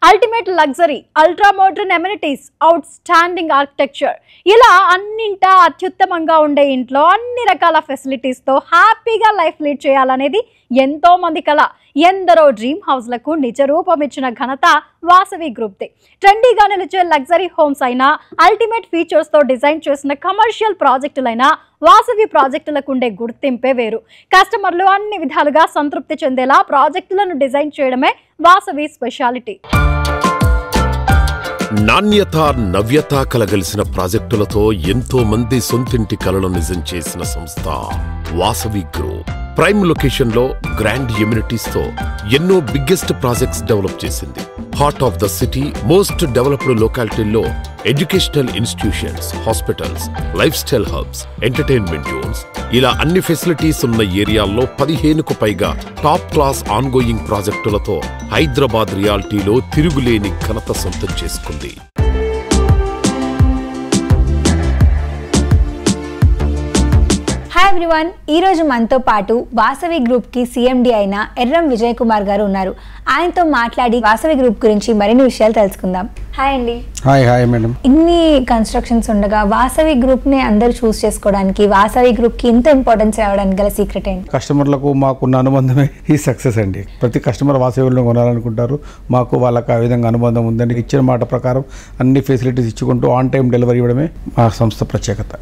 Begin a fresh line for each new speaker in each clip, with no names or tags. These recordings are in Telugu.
Ultimate luxury, ultra modern amenities, out standing architecture, ఇలా అన్నింటా అత్యుత్తమంగా ఉండే ఇంట్లో అన్ని రకాల ఫెసిలిటీస్తో హ్యాపీగా లైఫ్ లీడ్ చేయాలనేది ఎంతో మంది కల. ఎందరో డ్రీమ్ హౌస్లకు నిజ రూపం ఇచ్చిన ఘనత వాసవి గ్రూప్దే. ట్రెండీగా నిలిచే లగ్జరీ హోమ్స్ అయినా, అల్టిమేట్ ఫీచర్స్తో డిజైన్ చేసిన కమర్షియల్ ప్రాజెక్టులైనా వాసవి ప్రాజెక్టులకు ఉండే గుర్తింపే వేరు. కస్టమర్లు అన్ని విధాలుగా సంతృప్తి చెందేలా ప్రాజెక్టులను డిజైన్ చేయడమే వాసవి స్పెషాలిటీ.
నాణ్యత, నవ్యత కలగలిసిన ప్రాజెక్టులతో ఎంతో మంది సొంతింటి కలను నిజం చేసిన సంస్థ వాసవి గ్రూప్. ప్రైమ్ లొకేషన్ లో గ్రాండ్ ఎమ్యూనిటీస్ తో ఎన్నో బిగ్గెస్ట్ ప్రాజెక్ట్స్ డెవలప్ చేసింది. Heart of the city, most developed లొకాలిటీల్లో educational institutions, hospitals, life style hubs, entertainment zones, ఇలా అన్ని ఫెసిలిటీస్ ఉన్న ఏరియాల్లో 15కు పైగా టాప్ క్లాస్ ఆన్గోయింగ్ ప్రాజెక్టులతో హైదరాబాద్ రియాలిటీలో తిరుగులేని ఘనత సొంతం చేసుకుంది.
హాయ్ ఎవ్రీవన్, ఈరోజు మనతో పాటు వాసవి గ్రూప్కి సిఎండి అయిన ఎర్రం విజయ్ కుమార్ గారు ఉన్నారు. ఆయనతో మాట్లాడి వాసవి గ్రూప్ గురించి మరిన్ని విషయాలు తెలుసుకుందాం. హాయ్ అండి.
Hi madam.
ఇన్ని కన్స్ట్రక్షన్స్ ఉండగా వాసవి గ్రూప్ని అందరూ చూస్ చేసుకోవడానికి, వాసవి గ్రూప్కి ఇంత ఇంపార్టెన్స్ రావడానికి గల సీక్రెట్ ఏంటి?
కస్టమర్లకు మాకున్న అనుబంధమే ఈ సక్సెస్ అండి. ప్రతి కస్టమర్ వాసవిలో కొనాలనుకుంటారు. మాకు వాళ్ళకి ఆ విధంగా అనుబంధం ఉందండి. ఇచ్చిన మాట ప్రకారం అన్ని ఫెసిలిటీస్ ఇచ్చుకుంటూ ఆన్ టైం డెలివరీ ఇవ్వడమే మా సంస్థ ప్రత్యేకత.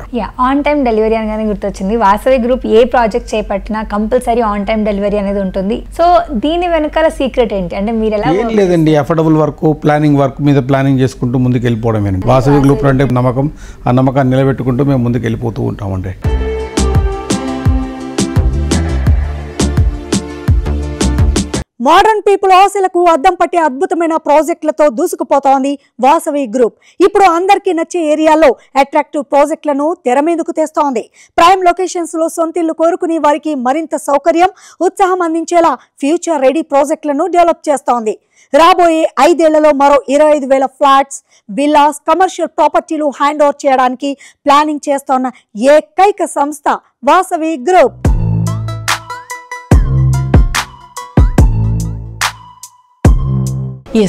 ఆన్ టైం డెలివరీ అనగానే గుర్తొచ్చింది. వాసవి గ్రూప్ ఏ ప్రాజెక్ట్ చేపట్టినా కంపల్సరీ ఆన్ టైం డెలివరీ అనేది ఉంటుంది. సో దీని వెనకాల సీక్రెట్ ఏంటి? అంటే మీరు ఎలా?
ఏం లేదండి, అఫోర్డబుల్ వర్క్, ప్లానింగ్ వర్క్ మీద ప్లానింగ్ చేసుకుంటూ ముందుకు వెళ్ళిపోవడమేనండి. వాసవి గ్రూప్ అంటే నమ్మకం, ఆ నమ్మకాన్ని నిలబెట్టుకుంటూ మేము ముందుకు వెళ్ళిపోతూ ఉంటామండి.
మోడర్న్ పీపుల్ ఆశలకు అద్దం పట్టే అద్భుతమైన ప్రాజెక్టులతో దూసుకుపోతోంది వాసవి గ్రూప్. ఇప్పుడు అందరికీ నచ్చే ఏరియాలో అట్రాక్టివ్ ప్రాజెక్టులను తెర మీదకు తెస్తోంది. ప్రైమ్ లొకేషన్స్ లో సొంతిల్లు కోరుకునే వారికి మరింత సౌకర్యం, ఉత్సాహం అందించేలా ఫ్యూచర్ రెడీ ప్రాజెక్టులను డెవలప్ చేస్తోంది. రాబోయే 5 ఏళ్లలో మరో 25,000 ఫ్లాట్స్, విల్లాస్, కమర్షియల్ ప్రాపర్టీలు హ్యాండ్ ఓవర్ చేయడానికి ప్లానింగ్ చేస్తోన్న ఏకైక సంస్థ వాసవి గ్రూప్.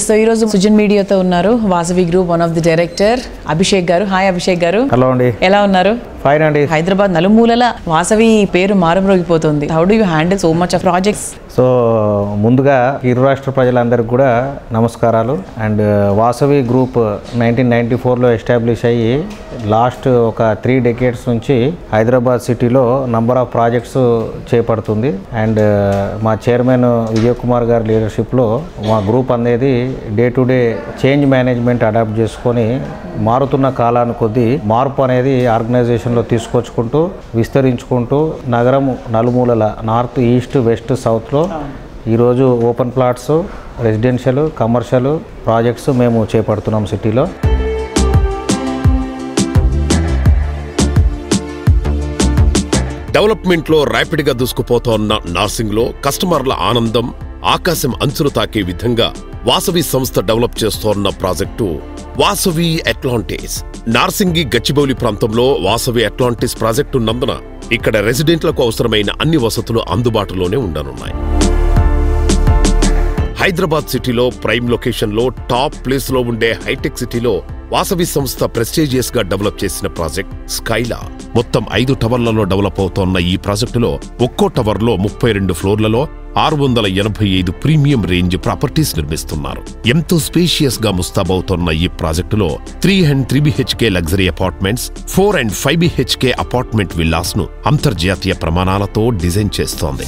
సో ఈరోజు సుజన్ మీడియాతో ఉన్నారు Vasavi group one of the director Abhishek గారు. హాయ్ అభిషేక్ గారు.
హలో అండి.
ఎలా ఉన్నారు?
ఫైన్ అండి.
హైదరాబాద్ నలుమూలల వాసవి పేరు మారుమ్రోగిపోతుంది. How do you handle so much of projects?
So ముందుగా ఇరు రాష్ట్ర ప్రజలందరికీ కూడా నమస్కారాలు. అండ్ వాసవి గ్రూప్ 1994లో ఎస్టాబ్లిష్ అయ్యి లాస్ట్ ఒక 3 decades నుంచి Hyderabad city number of projects చేపడుతుంది. అండ్ మా చైర్మన్ విజయ్ కుమార్ గారి లీడర్షిప్లో మా గ్రూప్ అనేది day to day change management adapt చేసుకొని మారుతున్న కాలాన్ని కొద్దీ మార్పు అనేది ఆర్గనైజేషన్లో తీసుకొచ్చుకుంటూ విస్తరించుకుంటూ నగరం నలుమూలల నార్త్, ఈస్ట్, వెస్ట్, సౌత్లో ఈరోజు open plots, residential, commercial projects మేము చేపడుతున్నాం సిటీలో.
డెవలప్మెంట్ లో ర్యాపిడ్ గా దూసుకుపోతోన్న నార్సింగ్ లో కస్టమర్ల ఆనందం ఆకాశం అంచులు తాకే విధంగా వాసవి సంస్థ డెవలప్ చేస్తోన్న ప్రాజెక్టు వాసవి అట్లాంటిస్. నార్సింగి గచ్చిబౌలి ప్రాంతంలో వాసవి అట్లాంటిస్ ప్రాజెక్టు ఉన్నందున ఇక్కడ రెసిడెంట్లకు అవసరమైన అన్ని వసతులు అందుబాటులోనే ఉండనున్నాయి. హైదరాబాద్ సిటీలో ప్రైమ్ లొకేషన్ లో టాప్ ప్లేస్ లో ఉండే హైటెక్ సిటీలో వాసవి సంస్థ ప్రెస్టీజియస్ గా డెవలప్ చేసిన ప్రాజెక్ట్ స్కైలా. మొత్తం 5 టవర్లలో డెవలప్ అవుతోన్న ఈ ప్రాజెక్టులో ఒక్కో టవర్లో 32 ఫ్లోర్లలో 685 ప్రీమియం రేంజ్ ప్రాపర్టీస్ నిర్మిస్తున్నారు. ఎంతో స్పేషియస్ గా ముస్తాబవుతోన్న ఈ ప్రాజెక్టులో 3 and 3 BHK luxury apartments, 4 and 5 BHK apartment villas ను అంతర్జాతీయ ప్రమాణాలతో డిజైన్ చేస్తోంది.